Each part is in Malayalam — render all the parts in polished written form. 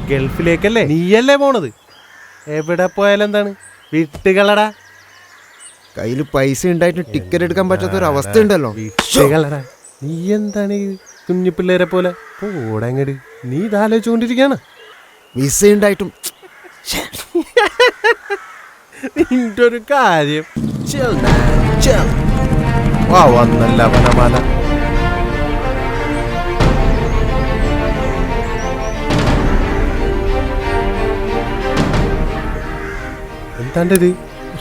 ഗൾഫിലേക്കല്ലേ നീയല്ലേ പോണത്? എവിടെ പോയാലും എന്താണ് വിട്ടുകളടാ. കയ്യിൽ പൈസ ഉണ്ടായിട്ട് ടിക്കറ്റ് എടുക്കാൻ പറ്റാത്തൊരവസ്ഥ ഉണ്ടല്ലോ. വിട്ടുകളടാ. നീ എന്താണ് കുഞ്ഞു പിള്ളേരെ പോലെ പോടങ്ങട്? നീ ഇതാലോചിച്ചുകൊണ്ടിരിക്കാണ്. വിസ ഉണ്ടായിട്ടും നിന്റെ ഒരു കാര്യം വന്നല്ല വനമാല. എന്താണ്ടത്?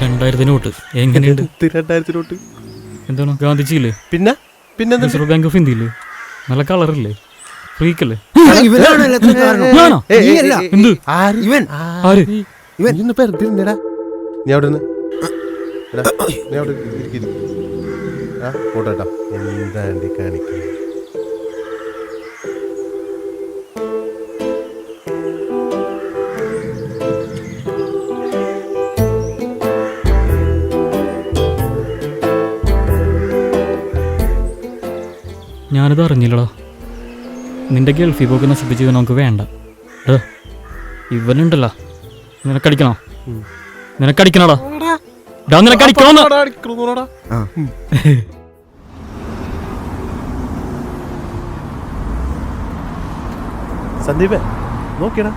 2000 നോട്ട് എങ്ങനെയുണ്ട്? 2000 നോട്ട് എന്താണ് ഗാന്ധിജിയില്ലേ? പിന്നെ റിസർവ് ബാങ്ക് ഓഫ് ഇന്ത്യയില്ലേ? നല്ല കളറല്ലേ? ഫ്രീക്കല്ലേ? നീ അവിടെ പോട്ടെ. എന്താണ്ടി കാണിക്ക? ഞാനത് അറിഞ്ഞില്ലടാ. നിന്റെ ഗൾഫിൽ പോക്ക് നശിപ്പിച്ചത് നമുക്ക് വേണ്ട. ഇവനുണ്ടല്ലോ, നിനക്കടിക്കണോ? നിനക്കടിക്കണോടാ? നിനക്കടിക്കണോന്ന്? സന്ദീപേ നോക്കിയടാ,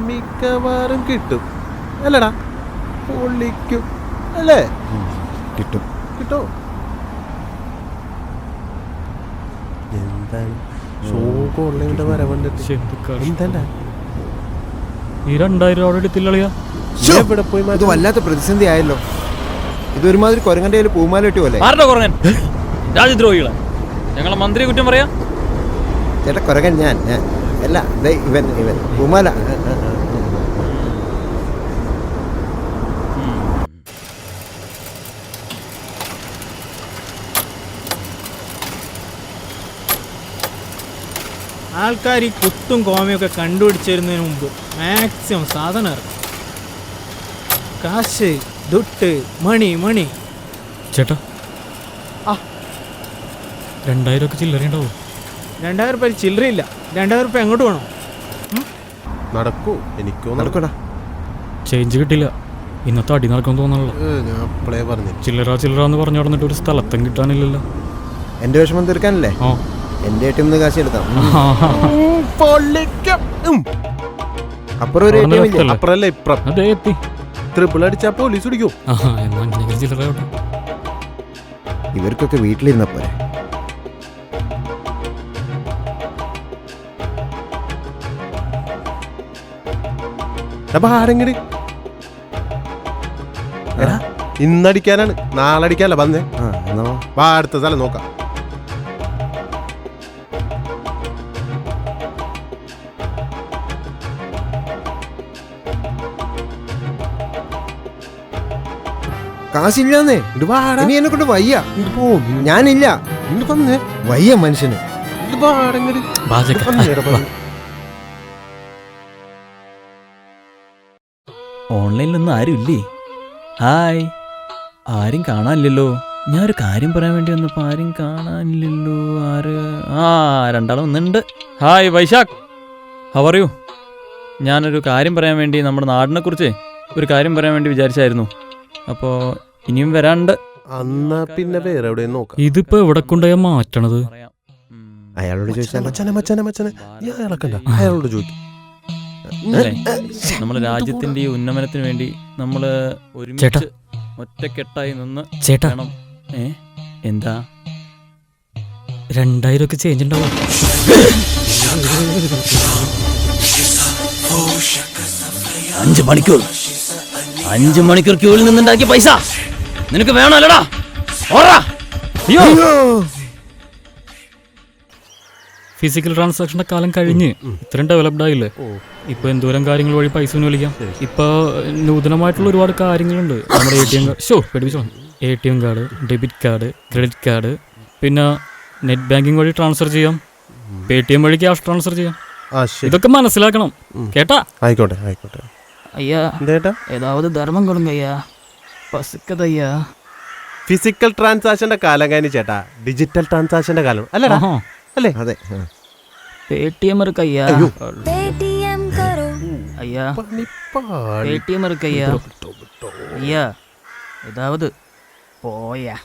മിക്കവാറും കിട്ടും അല്ലടാ? പൊള്ളിക്കും അല്ലേ? കിട്ടും. കിട്ടോ? എന്താണ് ഷോക്കുള്ളതിന്റെ വരവണ്ടിട്ട് എന്താ ഈ 2000 അവിടെ എടുത്തില്ലളിയാ? എവിടെ പോയി? ഇത് വല്ലാത്ത പ്രതിസന്ധി ആയല്ലോ. ഇതൊരുമാതിരി കൊരങ്ങന്റെ കയ്യിൽ പൂമാല കിട്ടുമല്ലേ? രാജ്യദ്രോഹികളെ ഞങ്ങളെ മന്ത്രി കുറ്റം പറയാ? ചേട്ടാ കൊരങ്ങൻ ഞാൻ അല്ല, ഇവൻ പൂമാല. ആൾക്കാർ ഈ കുത്തും കോമയൊക്കെ കണ്ടുപിടിച്ചിരുന്നതിന് മുമ്പ് മാക്സിമം സാധനം ഇറക്കും. കാശ്, ദുട്ട്, മണി. ചേട്ടാ 2000 ഒക്കെ ചില്ലറ ഉണ്ടാവും. 2000 രൂപ ചില്ലറയില്ല. 2000 രൂപ എങ്ങോട്ട് വേണം? നടക്കൂ? എനിക്കോ നടക്കൂടാ. ചേഞ്ച് കിട്ടില്ല. ഇന്നത്തെ അടി നടക്കാൻ തോന്നണല്ലോ. ഞാൻ അപ്പളേ പറഞ്ഞു. ചില്ലറ എന്ന് പറഞ്ഞു നടന്നിട്ട് ഒരു സ്ഥലത്തും കിട്ടാനില്ലല്ലോ. എന്റെ വിഷമം തീർക്കാനല്ലേ എന്റെ ATM കാശ് എടുത്താം. അപ്പുറല്ലേ ഇപ്പുറം ട്രിപ്പിൾ അടിച്ചാ പോലീസ് പിടിക്കും. ഇവർക്കൊക്കെ വീട്ടിലിരുന്ന പോരെ. ആരെങ്കിലും ഇന്നടിക്കാനാണ്, നാളെ അടിക്കാനല്ല വന്നേ. അടുത്ത സ്ഥലം നോക്കാം. കാശില്ലാന്നേ. ഇനി എന്നെ കൊണ്ട് വയ്യ. ഞാനില്ല. വയ്യ മനുഷ്യന്. ഓൺലൈനിലൊന്നും ആരും ഇല്ലേ? ഹായ്, ആരും കാണാനില്ലല്ലോ. ഞാനൊരു കാര്യം പറയാൻ വേണ്ടി വന്നപ്പോൾ ആരും കാണാനില്ലല്ലോ. രണ്ടാളും ഒന്നുണ്ട്. Hi Vaishakh, how are you? ഞാനൊരു കാര്യം പറയാൻ വേണ്ടി, നമ്മുടെ നാടിനെ കുറിച്ച് ഒരു കാര്യം പറയാൻ വേണ്ടി വിചാരിച്ചായിരുന്നു. അപ്പോൾ ഇനിയും വരാണ്ട്. പിന്നെ വേറെ എവിടെ നോക്കാം. ഇതിപ്പോ എവിടെ കൊണ്ടുപോയാ മാറ്റണത്? അയാളോട് അയാളോട് ചോദിക്കും. നമ്മുടെ രാജ്യത്തിന്റെ ഈ ഉന്നമനത്തിന് വേണ്ടി നമ്മള് ഒരുമിച്ച് ഒറ്റക്കെട്ടായി നിന്ന് ചേട്ടണം. എന്താ 2000 ഒക്കെ ചേഞ്ച് ഉണ്ടാവും. 5 മണിക്കൂർ ക്യൂവിൽ നിന്നുണ്ടാക്കിയ പൈസ നിനക്ക് വേണമല്ലടാ? ഫിസിക്കൽ ട്രാൻസാക്ഷന്റെ കാലം കഴിഞ്ഞ് ഇത്രയും ഡെവലപ്ഡ് ആയില്ലേ? ഇപ്പൊ എന്തോരം കാര്യങ്ങൾ വഴി പൈസ വിളിക്കാം. ഇപ്പൊ നൂതനമായിട്ടുള്ള ഒരുപാട് കാര്യങ്ങളുണ്ട്. നമ്മുടെ ATM card, debit card, credit card, പിന്നെ നെറ്റ് ബാങ്കിങ് വഴി ട്രാൻസ്ഫർ ചെയ്യാം, Paytm വഴി ക്യാഷ് ട്രാൻസ്ഫർ ചെയ്യാം. ഇതൊക്കെ മനസ്സിലാക്കണം കേട്ടാ? ആയിക്കോട്ടെ. ஐயா ஏதாவது தர்மம் கொடுங்க ஐயா, பசுக்கது ஐயா. ഫിസിക്കൽ ട്രാൻസാക്ഷന്റെ കാലം കഴിഞ്ഞ് ചേട്ടാ, ഡിജിറ്റൽ ട്രാൻസാക്ഷന്റെ കാലം അല്ലേ? അതെ. Paytm இருக்கு ஐயா. Paytm करो ஐயா പണിപ്പാളി. ஏடிஎம் இருக்கு ஐயா ஐயா ஏதாவது போயா